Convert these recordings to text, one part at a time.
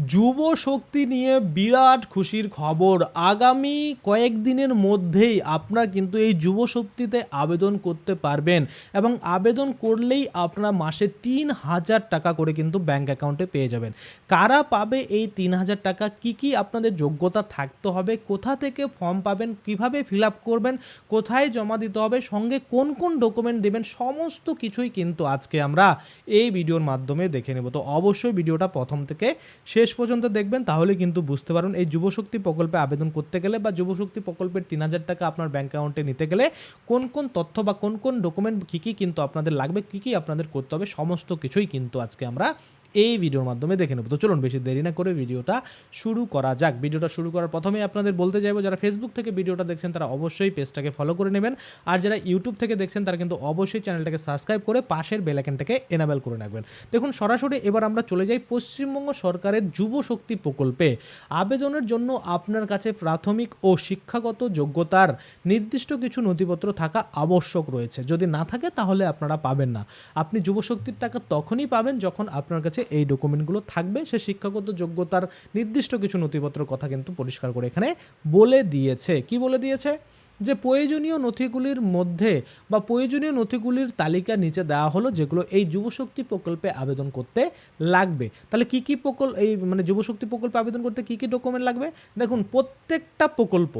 যুব শক্তি নিয়ে বিরাট খুশির খবর। আগামী কয়েকদিনের মধ্যেই আপনারা কিন্তু এই যুব শক্তিতে আবেদন করতে পারবেন এবং আবেদন করলেই আপনারা মাসে ৩,০০০ টাকা করে কিন্তু ব্যাঙ্ক অ্যাকাউন্টে পেয়ে যাবেন। কারা পাবে এই ৩,০০০ টাকা, কি আপনাদের যোগ্যতা থাকতে হবে, কোথা থেকে ফর্ম পাবেন, কিভাবে ফিল আপ করবেন, কোথায় জমা দিতে হবে, সঙ্গে কোন কোন ডকুমেন্ট দেবেন, সমস্ত কিছুই কিন্তু আজকে আমরা এই ভিডিওর মাধ্যমে দেখে নেব। তো অবশ্যই ভিডিওটা প্রথম থেকে শেষ পর্যন্ত দেখবেন, তাহলে কিন্তু বুঝতে পারুন এই যুবশক্তি প্রকল্পে আবেদন করতে গেলে বা যুবশক্তি প্রকল্পের ৩,০০০ টাকা আপনার ব্যাঙ্ক অ্যাকাউন্টে নিতে গেলে কোন কোন তথ্য বা কোন কোন ডকুমেন্ট কী কিন্তু আপনাদের লাগবে, কী আপনাদের করতে হবে, সমস্ত কিছুই কিন্তু আজকে আমরা এই ভিডিওর মাধ্যমে দেখে নেব। তো চলুন বেশি দেরি না করে ভিডিওটা শুরু করা যাক। ভিডিওটা শুরু করার প্রথমেই আপনাদের বলতে চাইবো, যারা ফেসবুক থেকে ভিডিওটা দেখছেন তারা অবশ্যই পেজটাকে ফলো করে নেবেন, আর যারা ইউটিউব থেকে দেখছেন তারা কিন্তু অবশ্যই চ্যানেলটাকে সাবস্ক্রাইব করে পাশের বেল আইকনটাকে এনাবেল করে রাখবেন। দেখুন সরাসরি এবার আমরা চলে যাই পশ্চিমবঙ্গ সরকারের যুব শক্তি প্রকল্পে। আবেদনের জন্য আপনার কাছে প্রাথমিক ও শিক্ষাগত যোগ্যতার নির্দিষ্ট কিছু নথিপত্র থাকা আবশ্যক রয়েছে। যদি না থাকে তাহলে আপনারা পাবেন না। আপনি যুবশক্তির টাকা তখনই পাবেন যখন আপনার কাছে এই ডকুমেন্টগুলো থাকবে। সে শিক্ষাগত যোগ্যতার নির্দিষ্ট কিছু নথিপত্রের কথা কিন্তু পরিষ্কার করে এখানে বলে দিয়েছে। কি বলে দিয়েছে? যে প্রয়োজনীয় নথিগুলির মধ্যে বা প্রয়োজনীয় নথিগুলির তালিকা নিচে দেওয়া হলো, যেগুলো এই যুবশক্তি প্রকল্পে আবেদন করতে লাগবে। তাহলে কী প্রকল্প, এই মানে যুবশক্তি প্রকল্পে আবেদন করতে কী ডকুমেন্ট লাগবে? দেখুন প্রত্যেকটা প্রকল্প,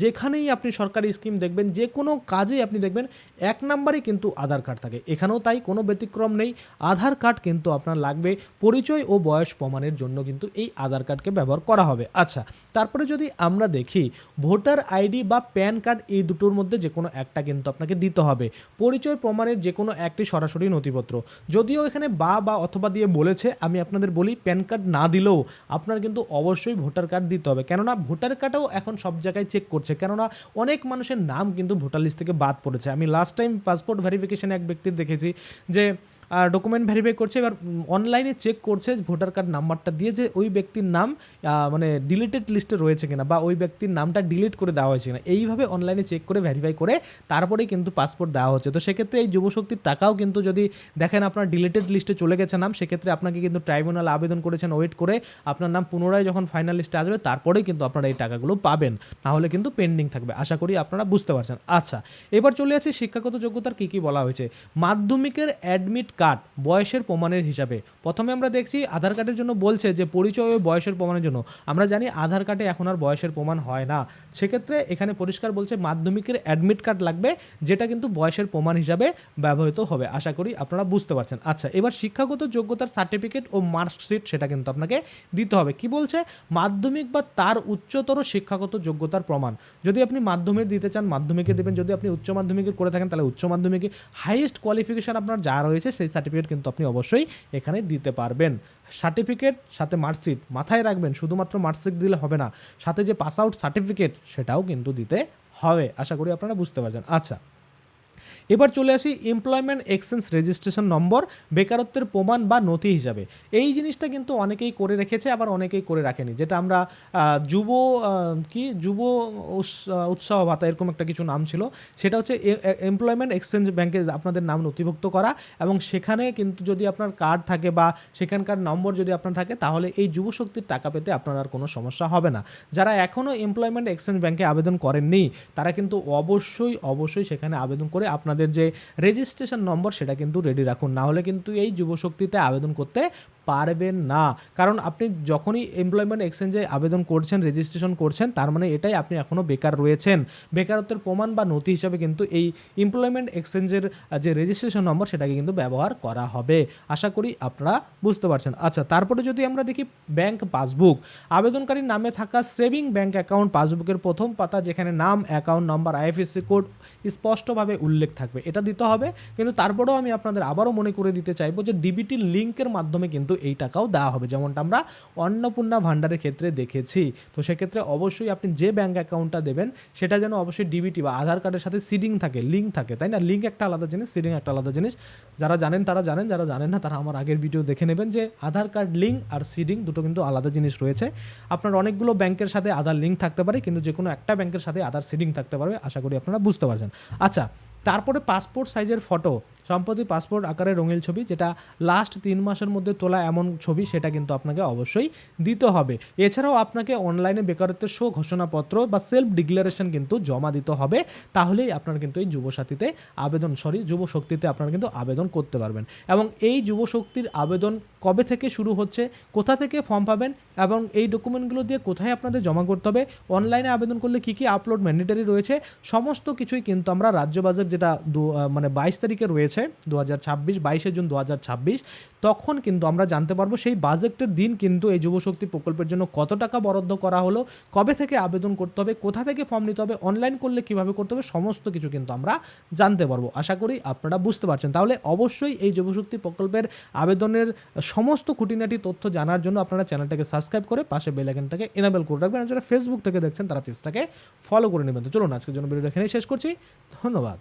যেখানেই আপনি সরকারি স্কিম দেখবেন, যে কোনো কাজেই আপনি দেখবেন ১ নম্বরে কিন্তু আধার কার্ড থাকে। এখানেও তাই, কোনো ব্যতিক্রম নেই। আধার কার্ড কিন্তু আপনার লাগবে, পরিচয় ও বয়স প্রমাণের জন্য কিন্তু এই আধার কার্ডকে ব্যবহার করা হবে। আচ্ছা, তারপরে যদি আমরা দেখি ভোটার আইডি বা প্যান কার্ড, এই দুটোর মধ্যে যে কোনো একটা কিন্তু আপনাকে দিতে হবে। পরিচয় প্রমাণের যে কোনো একটি সরাসরি নথিপত্র, যদিও এখানে বা অথবা দিয়ে বলেছে, আমি আপনাদের বলি প্যান কার্ড না দিলেও আপনার কিন্তু অবশ্যই ভোটার কার্ড দিতে হবে। কেননা ভোটার কার্ডও এখন সব জায়গায় চেক করছে, কেননা অনেক মানুষের নাম কিন্তু ভোটার লিস্ট থেকে বাদ পড়েছে। আমি লাস্ট টাইম পাসপোর্ট ভেরিফিকেশনে এক ব্যক্তির দেখেছি যে ডকুমেন্ট ভেরিফাই করছে, এবার অনলাইনে চেক করছে ভোটার কার্ড নাম্বারটা দিয়ে যে ওই ব্যক্তির নাম মানে ডিলিটেড লিস্টে রয়েছে কিনা, বা ওই ব্যক্তির নামটা ডিলিট করে দেওয়া হয়েছে কিনা, এইভাবে অনলাইনে চেক করে ভেরিফাই করে তারপরেই কিন্তু পাসপোর্ট দেওয়া হচ্ছে। তো সেক্ষেত্রে এই যুবশক্তির টাকাও কিন্তু যদি দেখেন আপনার ডিলিটেড লিস্টে চলে গেছে নাম, সেক্ষেত্রে আপনাকে কিন্তু ট্রাইব্যুনাল আবেদন করেছেন, ওয়েট করে আপনার নাম পুনরায় যখন ফাইনাল লিস্টে আসবে তারপরেই কিন্তু আপনারা এই টাকাগুলো পাবেন, নাহলে কিন্তু পেন্ডিং থাকবে। আশা করি আপনারা বুঝতে পারছেন। আচ্ছা, এবার চলে আসি শিক্ষাগত যোগ্যতার কী বলা হয়েছে। মাধ্যমিকের অ্যাডমিট কার্ড বয়সের প্রমাণের হিসাবে, প্রথমে আমরা দেখছি আধার কার্ডের জন্য বলছে যে পরিচয় ও বয়সের প্রমাণের জন্য। আমরা জানি আধার কার্ডে এখন আর বয়সের প্রমাণ হয় না, সেক্ষেত্রে এখানে পরিষ্কার বলছে মাধ্যমিকের অ্যাডমিট কার্ড লাগবে, যেটা কিন্তু বয়সের প্রমাণ হিসাবে ব্যবহৃত হবে। আশা করি আপনারা বুঝতে পারছেন। আচ্ছা, এবার শিক্ষাগত যোগ্যতার সার্টিফিকেট ও মার্কশিট সেটা কিন্তু আপনাকে দিতে হবে। কি বলছে? মাধ্যমিক বা তার উচ্চতর শিক্ষাগত যোগ্যতার প্রমাণ। যদি আপনি মাধ্যমিক দিতে চান মাধ্যমিকের দেবেন, যদি আপনি উচ্চ মাধ্যমিকের করে থাকেন তাহলে উচ্চ মাধ্যমিকে হাইয়েস্ট কোয়ালিফিকেশান আপনার যা রয়েছে সেই সার্টিফিকেট কিন্তু আপনি অবশ্যই এখানে দিতে পারবেন। সার্টিফিকেট সাথে মার্কশিট, মাথায় রাখবেন শুধুমাত্র মার্কশিট দিলে হবে না, সাথে যে পাস আউট সার্টিফিকেট সেটাও কিন্তু দিতে হবে। আশা করি আপনারা বুঝতে পারছেন। আচ্ছা, এবার চলে আসি এমপ্লয়মেন্ট এক্সচেঞ্জ রেজিস্ট্রেশন নম্বর, বেকারত্বের প্রমাণ বা নথি হিসাবে। এই জিনিসটা কিন্তু অনেকেই করে রেখেছে, আবার অনেকেই করে রাখেনি, যেটা আমরা যুব উৎসাহ ভাতা এরকম একটা কিছু নাম ছিল, সেটা হচ্ছে এমপ্লয়মেন্ট এক্সচেঞ্জ ব্যাংকে আপনাদের নাম নথিভুক্ত করা, এবং সেখানে কিন্তু যদি আপনার কার্ড থাকে বা সেখানকার নম্বর যদি আপনার থাকে, তাহলে এই যুবশক্তির টাকা পেতে আপনার আর কোনো সমস্যা হবে না। যারা এখনও এমপ্লয়মেন্ট এক্সচেঞ্জ ব্যাংকে আবেদন করেননি তারা কিন্তু অবশ্যই সেখানে আবেদন করে আপনাদের যে রেজিস্ট্রেশন নম্বর সেটা কিন্তু রেডি রাখুন, না হলে কিন্তু এই যুবশক্তিতে আবেদন করতে পারবেন না। কারণ আপনি যখনই এমপ্লয়মেন্ট এক্সচেঞ্জে আবেদন করছেন, রেজিস্ট্রেশন করছেন, তার মানে এটাই আপনি এখনও বেকার রয়েছেন। বেকারত্বের প্রমাণ বা নথি হিসাবে কিন্তু এই এমপ্লয়মেন্ট এক্সচেঞ্জের যে রেজিস্ট্রেশন নম্বর সেটাকে কিন্তু ব্যবহার করা হবে। আশা করি আপনারা বুঝতে পারছেন। আচ্ছা, তারপরে যদি আমরা দেখি ব্যাংক পাসবুক, আবেদনকারীর নামে থাকা সেভিং ব্যাংক অ্যাকাউন্ট পাসবুকের প্রথম পাতা, যেখানে নাম, অ্যাকাউন্ট নম্বর, আইএফএসসি কোড স্পষ্টভাবে উল্লেখ থাকবে, এটা দিতে হবে। কিন্তু তারপরেও আমি আপনাদের আবারও মনে করে দিতে চাইবো যে ডিবিটি লিঙ্কের মাধ্যমে কিন্তু এই টাকাও দেওয়া হবে, যেমনটা আমরা অন্নপূর্ণা ভাণ্ডারের ক্ষেত্রে দেখেছি। তো সেক্ষেত্রে অবশ্যই আপনি যে ব্যাঙ্ক অ্যাকাউন্টটা দেবেন সেটা যেন অবশ্যই ডিবিটি বা আধার কার্ডের সাথে সিডিং থাকে, লিঙ্ক থাকে, তাই না? লিঙ্ক একটা আলাদা জিনিস, সিডিং একটা আলাদা জিনিস। যারা জানেন তারা জানেন, যারা জানেন না তারা আমার আগের ভিডিও দেখে নেবেন যে আধার কার্ড লিঙ্ক আর সিডিং দুটো কিন্তু আলাদা জিনিস রয়েছে। আপনার অনেকগুলো ব্যাংকের সাথে আধার লিঙ্ক থাকতে পারে, কিন্তু যে কোনো একটা ব্যাংকের সাথে আধার সিডিং থাকতে পারবে। আশা করি আপনারা বুঝতে পারছেন। আচ্ছা, তারপরে পাসপোর্ট সাইজের ফটো সম্প্রতি পাসপোর্ট আকারে রঙিন ছবি, যেটা লাস্ট 3 মাসের মধ্যে তোলা এমন ছবি, সেটা কিন্তু আপনাকে অবশ্যই দিতে হবে। এছাড়াও আপনাকে অনলাইনে বেকারত্বের ঘোষণাপত্র বা সেলফ ডিক্লারেশন কিন্তু জমা দিতে হবে, তাহলেই আপনার কিন্তু এই যুবশক্তিতে যুবশক্তিতে আপনারা কিন্তু আবেদন করতে পারবেন। এবং এই যুবশক্তির আবেদন কবে থেকে শুরু হচ্ছে, কোথা থেকে ফর্ম পাবেন এবং এই ডকুমেন্টগুলো দিয়ে কোথায় আপনাদের জমা করতে হবে, অনলাইনে আবেদন করলে কী কী আপলোড ম্যান্ডেটারি রয়েছে, সমস্ত কিছুই কিন্তু আমরা রাজ্য বাজেট যেটা 22 তারিখে রয়েছে 2026, 22শে জুন 2026, তখন কিন্তু আমরা জানতে পারবো সেই বাজেটের দিন কিন্তু এই যুবশক্তি প্রকল্পের জন্য কত টাকা বরাদ্দ করা হলো, কবে থেকে আবেদন করতে হবে, কোথা থেকে ফর্ম নিতে হবে, অনলাইন করলে কীভাবে করতে হবে, সমস্ত কিছু কিন্তু আমরা জানতে পারবো। আশা করি আপনারা বুঝতে পারছেন। তাহলে অবশ্যই এই যুবশক্তি প্রকল্পের আবেদনের সমস্ত খুঁটিনাটি তথ্য জানার জন্য আপনারা চ্যানেলটাকে সাবস্ক্রাইব করে পাশে বেল আইকনটাকে এনাবেল করে রাখবেন। আর যারা ফেসবুক থেকে দেখছেন তারা পেজটাকে ফলো করে নেবেন। তো চলুন আজকের জন্য ভিডিওটা এখানেই শেষ করছি। ধন্যবাদ।